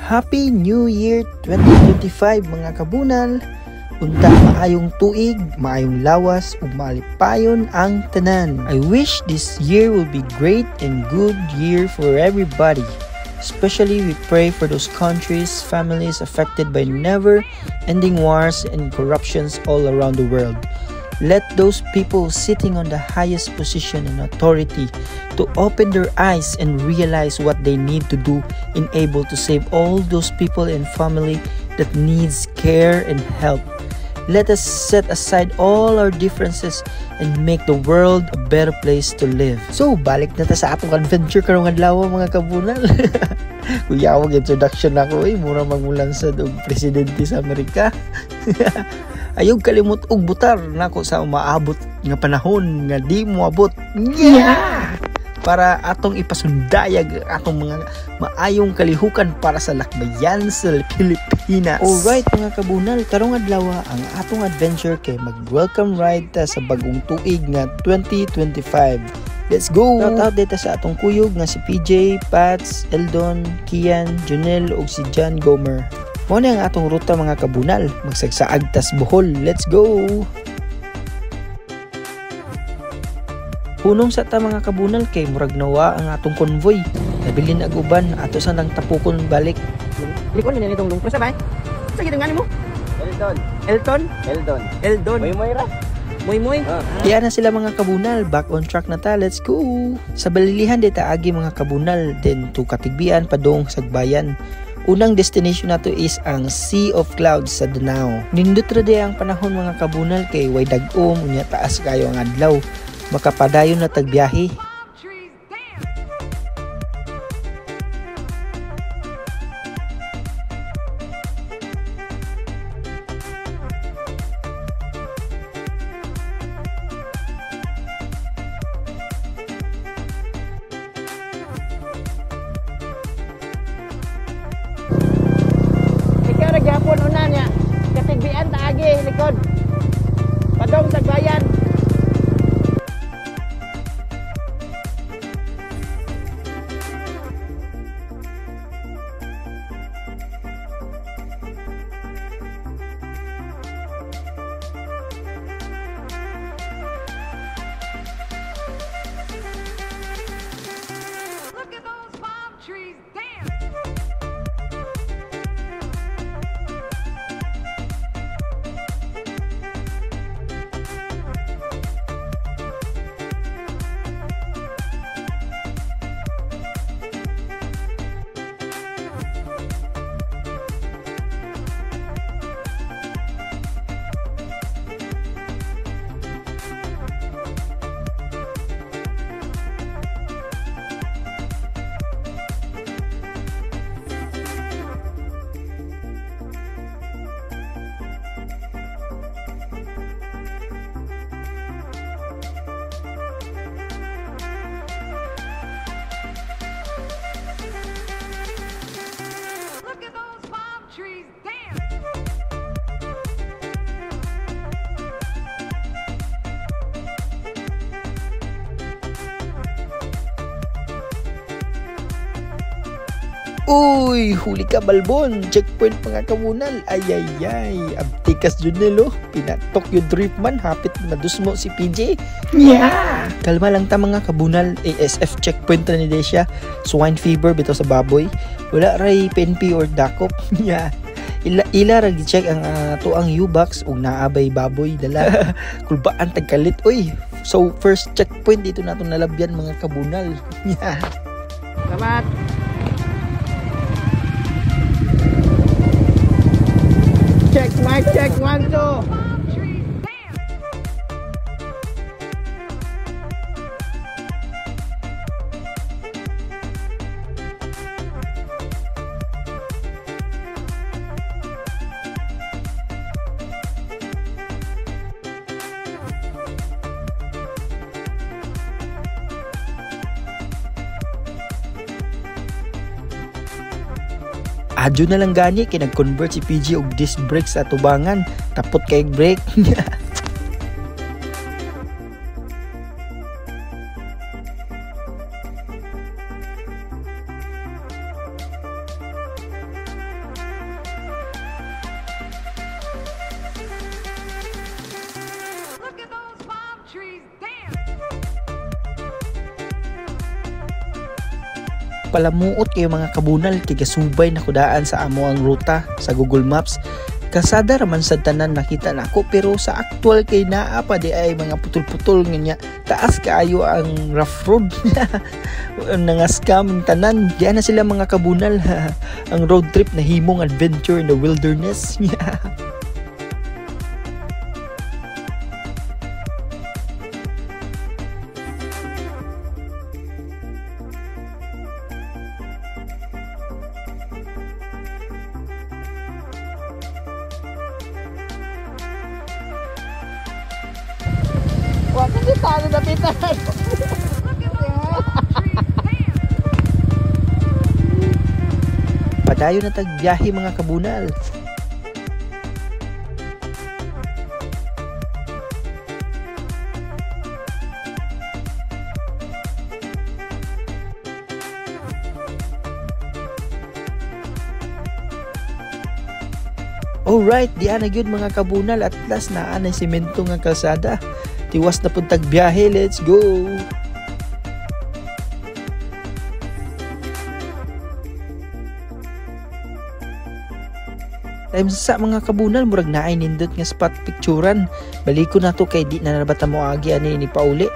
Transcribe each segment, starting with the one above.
Happy New Year 2025 mga kabunal. Unta maayong tuig, maayong lawas ug malipayon ang tanan. I wish this year will be great and good year for everybody. Especially we pray for those countries, families affected by never-ending wars and corruptions all around the world. Let those people sitting on the highest position and authority to open their eyes and realize what they need to do and able to save all those people and family that needs care and help. Let us set aside all our differences and make the world a better place to live. So, balik na ta sa atong adventure karong adlaw mga kabunal. Kuya, wag introduction na ako mura magmulansad og presidente sa Amerika. Ayog kalimot og butar nako sa umaabot nga panahon nga di mo abot. Yeah! Para atong ipasundayag atong mga maayong kalihukan para sa lakbayan sa Pilipinas. Alright mga kabunal, karong adlaw ang atong adventure kay mag-welcome ride ta sa bagong tuig nga 2025. Let's go! Shout out dito sa atong kuyog nga si PJ, Pats, Eldon, Kian, Junel ug si John Gomer. Mao na ang atong ruta mga kabunal, magsagsaag tas Bohol. Let's go! Hunong sa ta mga kabunal kay murag nawa ang atong convoy. Nabilin ag uban ato sa nang tapukon balik. Likon ni nitong lungkos sabay. Sa gitang mo? Eldon. Moy ra. Moy. Kaya na sila mga kabunal, back on track na ta. Let's go. Sa balilihan dita agi mga kabunal, then to Katigbian padong Sagbayan. Unang destination nato is ang Sea of Clouds sa Danao. Nindot ra di ang panahon mga kabunal kay way dag-om unya taas kayo ang adlaw. Makapadayon na tagbiyahe. Gapon una niya Katigbian taagi likod padong Sagbayan. Look at those palm trees dance. Look at those palm trees dance. Uy, huli ka balbon. Checkpoint mga kabunal. Ayayay. Abtikas Junel oh. Pinatok yung driftman. Hapit madusmo si PJ. Yeah! Kalma lang ta mga kabunal. ASF checkpoint na ni Desya. Swine fever bitaw sa baboy. Wala ray PNP or dakop. Yeah. Ila rag check ang tuang U-box ug naabay baboy dala. Kulbaan tagkalit oy. So first checkpoint dito nato nalabyan mga kabunal. Yeah. Salamat. Check, mic check, 1, 2. Palm trees dance. Adyo na lang gani kay nag-convert si PG og disc brake sa tubangan. Tapot kay brake. Palamuot kayo mga kabunal kay gasubay na kudaan sa amo ang ruta sa Google Maps. Kasada raman sa tanan nakita nako pero sa actual kay naa pa di ay mga putol-putol nga taas kaayo ang rough road. Nga scam ang tanan. Diyan na sila mga kabunal. Ang road trip na himong adventure in the wilderness. Wah, kan di tayo napitan. Look at those palm trees. Damn. Padayon na tagbiyahe mga kabunal. Alright, diyan na gyud mga kabunal at last na anay semento nga kalsada. Tiwas na pud tagbiyahe, let's go. Time sa mga kabunal murag naay nindot nga spot picturean. Baliko na to kay di na nabata mo agi ani ni pauli.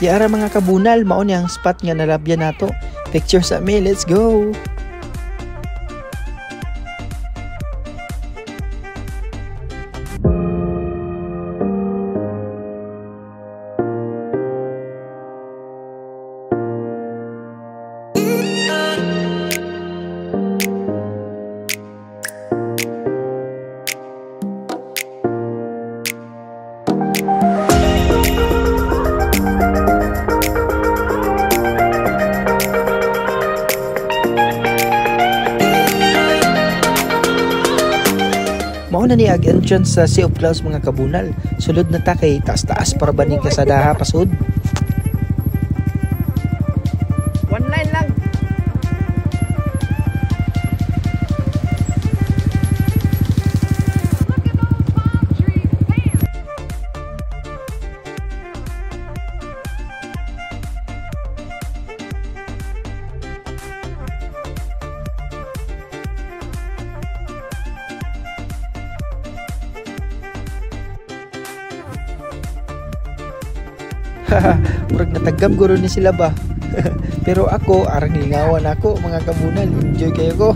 Diara mga kabunal mao ni ang spot nga nalabyan nato. Picture sa me, let's go. Mao na ni ag entrance sa Sea of Clouds mga kabunal. Sulod na ta kay taas-taas para baning kasadaha pasud. One line lang. Look at those palm trees. Damn. Murag natagam guro ni sila ba. Pero ako arang lingawan ako mga kabunal. Enjoy kayo ko.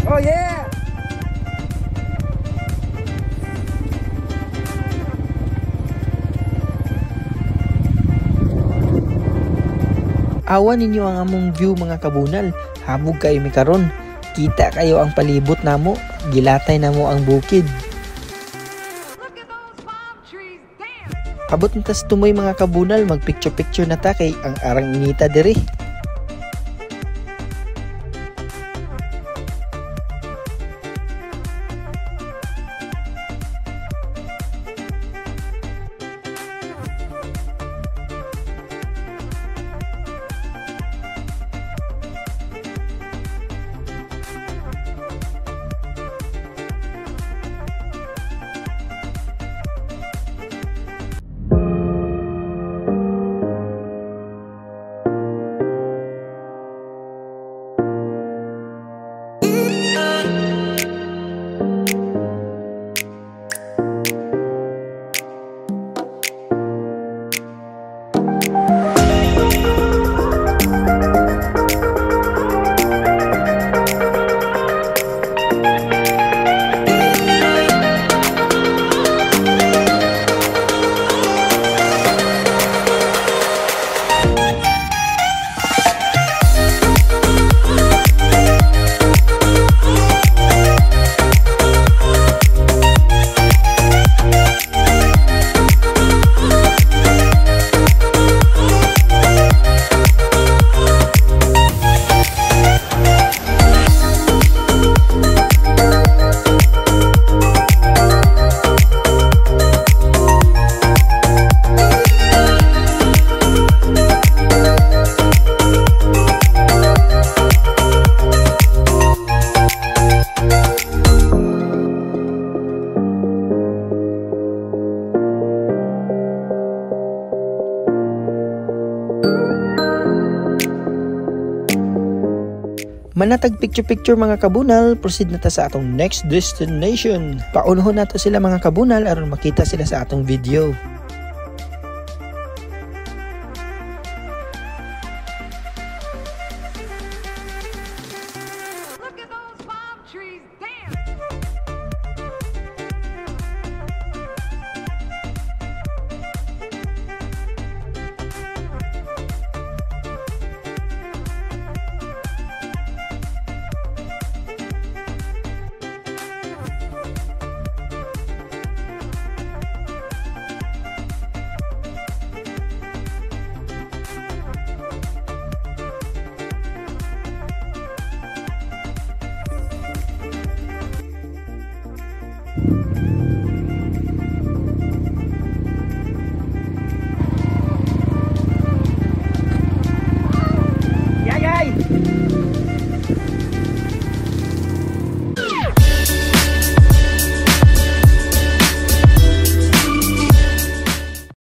Oh yeah. Awan ninyo ang among view mga kabunal. Hamog kayo mi karon. Kita kayo ang palibot namo. Gilatay namo ang bukid. Look at those palm trees. Damn. Abot na tas tumoy mga kabunal, mag-picture-picture na ta kay ang arang inita diri. Manatag picture-picture mga kabunal, proceed na ta sa atong next destination. Paunohon nato sila mga kabunal aron makita sila sa atong video.